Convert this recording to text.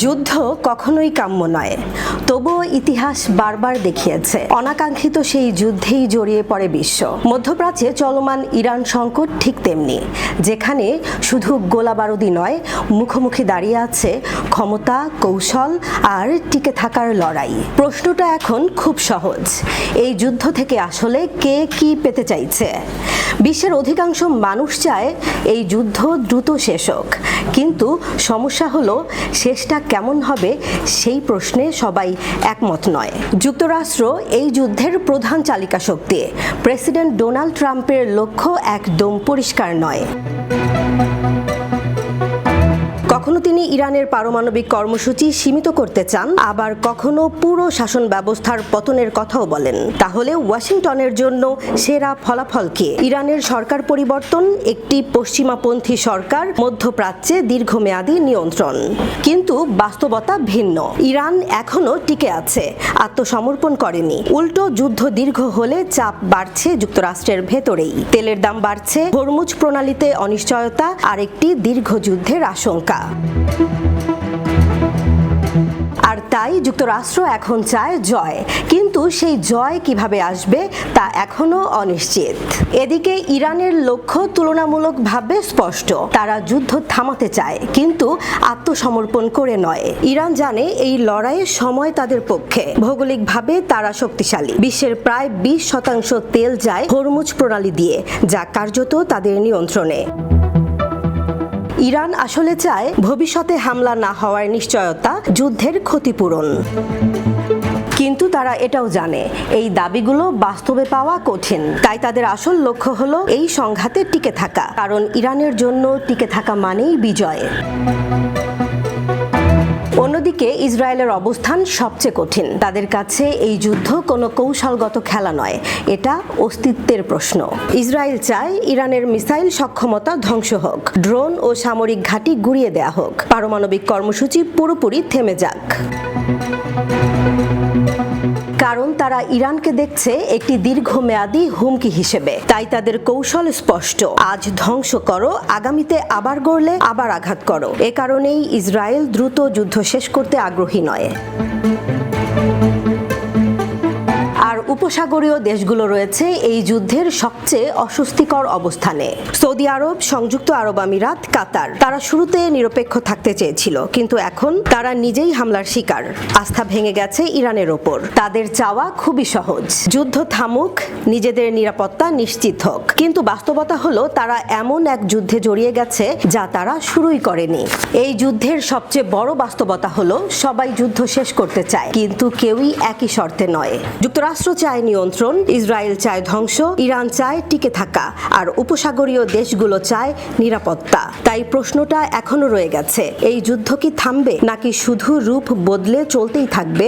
যুদ্ধ কখনোই কাম্য নয়, তবুও ইতিহাস বারবার দেখিয়েছে অনাকাঙ্ক্ষিত সেই যুদ্ধেই জড়িয়ে পড়ে বিশ্ব। মধ্যপ্রাচ্যে চলমান ইরান সংকট ঠিক তেমনি, যেখানে শুধু গোলাবারুদি নয়, মুখোমুখি দাঁড়িয়ে আছে ক্ষমতা, কৌশল আর টিকে থাকার লড়াই। প্রশ্নটা এখন খুব সহজ, এই যুদ্ধ থেকে আসলে কে কি পেতে চাইছে? বিশ্বের অধিকাংশ মানুষ চায় এই যুদ্ধ দ্রুত শেষ হোক, কিন্তু সমস্যা হলো শেষটা কেমন হবে সেই প্রশ্নে সবাই একমত নয়। যুক্তরাষ্ট্র এই যুদ্ধের প্রধান চালিকা শক্তি। প্রেসিডেন্ট ডোনাল্ড ট্রাম্পের লক্ষ্য একদম পরিষ্কার নয়। কখনো তিনি ইরানের পারমাণবিক কর্মসূচি সীমিত করতে চান, আবার কখনো পুরো শাসন ব্যবস্থার পতনের কথাও বলেন। তাহলে ওয়াশিংটনের জন্য সেরা ফলাফল কি? ইরানের সরকার পরিবর্তন, একটি পশ্চিমাপন্থী সরকার, মধ্যপ্রাচ্যে দীর্ঘমেয়াদী নিয়ন্ত্রণ। কিন্তু বাস্তবতা ভিন্ন। ইরান এখনো টিকে আছে, আত্মসমর্পণ করেনি। উল্টো যুদ্ধ দীর্ঘ হলে চাপ বাড়ছে যুক্তরাষ্ট্রের ভেতরেই। তেলের দাম বাড়ছে, হরমুজ প্রণালীতে অনিশ্চয়তা আর একটি দীর্ঘ যুদ্ধের আশঙ্কা। আর তাই যুক্তরাষ্ট্র এখন চায় জয়, কিন্তু সেই জয় কিভাবে আসবে তা এখনো অনিশ্চিত। এদিকে ইরানের লক্ষ্য তুলনামূলকভাবে স্পষ্ট, তারা যুদ্ধ থামাতে চায়, কিন্তু আত্মসমর্পণ করে নয়। ইরান জানে এই লড়াইয়ের সময় তাদের পক্ষে। ভৌগোলিকভাবে তারা শক্তিশালী। বিশ্বের প্রায় 20% তেল যায় হরমুজ প্রণালী দিয়ে, যা কার্যত তাদের নিয়ন্ত্রণে। ইরান আসলে চায় ভবিষ্যতে হামলা না হওয়ার নিশ্চয়তা, যুদ্ধের ক্ষতিপূরণ। কিন্তু তারা এটাও জানে এই দাবিগুলো বাস্তবে পাওয়া কঠিন। তাই তাদের আসল লক্ষ্য হলো এই সংঘাতে টিকে থাকা, কারণ ইরানের জন্য টিকে থাকা মানেই বিজয়। অন্যদিকে ইসরায়েলের অবস্থান সবচেয়ে কঠিন। তাদের কাছে এই যুদ্ধ কোনো কৌশলগত খেলা নয়, এটা অস্তিত্বের প্রশ্ন। ইসরায়েল চায় ইরানের মিসাইল সক্ষমতা ধ্বংস হোক, ড্রোন ও সামরিক ঘাঁটি গুঁড়িয়ে দেয়া হোক, পারমাণবিক কর্মসূচি পুরোপুরি থেমে যাক। কারণ তারা ইরানকে দেখছে একটি দীর্ঘমেয়াদী হুমকি হিসেবে। তাই তাদের কৌশল স্পষ্ট, আজ ধ্বংস করো, আগামীতে আবার গড়লে আবার আঘাত করো। এ কারণেই ইসরায়েল দ্রুত যুদ্ধ শেষ করতে আগ্রহী নয়। আর উপসাগরীয় দেশগুলো রয়েছে এই যুদ্ধের সবচেয়ে অস্বস্তিকর অবস্থানে। সৌদি আরব, সংযুক্ত আরব আমিরাত, কাতার। তারা শুরুতে নিরপেক্ষ থাকতে চেয়েছিল, কিন্তু এখন তারা নিজেই হামলার শিকার। আস্থা ভেঙে গেছে ইরানের ওপর। তাদের চাওয়া খুবই সহজ, যুদ্ধ থামুক, নিজেদের নিরাপত্তা নিশ্চিত হোক। কিন্তু বাস্তবতা হলো তারা এমন এক যুদ্ধে জড়িয়ে গেছে যা তারা শুরুই করেনি। এই যুদ্ধের সবচেয়ে বড় বাস্তবতা হলো সবাই যুদ্ধ শেষ করতে চায়, কিন্তু কেউই একই শর্তে নয়। যুক্তরাষ্ট্র চায় নিয়ন্ত্রণ, ইসরায়েল চায় ধ্বংস, ইরান চায় টিকে থাকা, আর উপসাগরীয় দেশগুলো চায় নিরাপত্তা। তাই প্রশ্নটা এখনো রয়ে গেছে, এই যুদ্ধ কি থামবে নাকি শুধু রূপ বদলে চলতেই থাকবে?